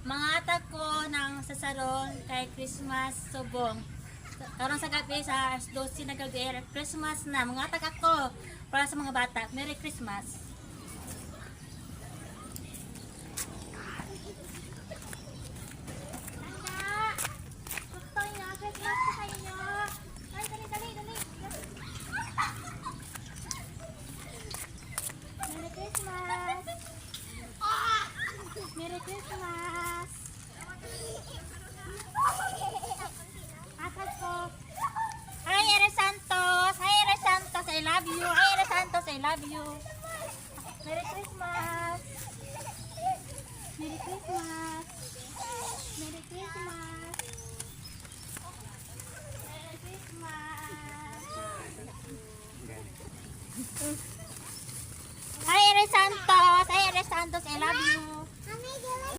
Mga atag ko ng sasaron kay Christmas subong. Karon sa gabi sa 12 na gabi, Christmas na. Mga atag ako para sa mga bata. Merry Christmas. Merry Christmas! Atag ko. Hi, Ere Santos! Hi, Ere Santos! I love you! Hi, Ere Santos! I love you! Merry Christmas! Merry Christmas! Merry Christmas! Merry Christmas! Hi, Ere Santos! Hi, Ere Santos! I love you!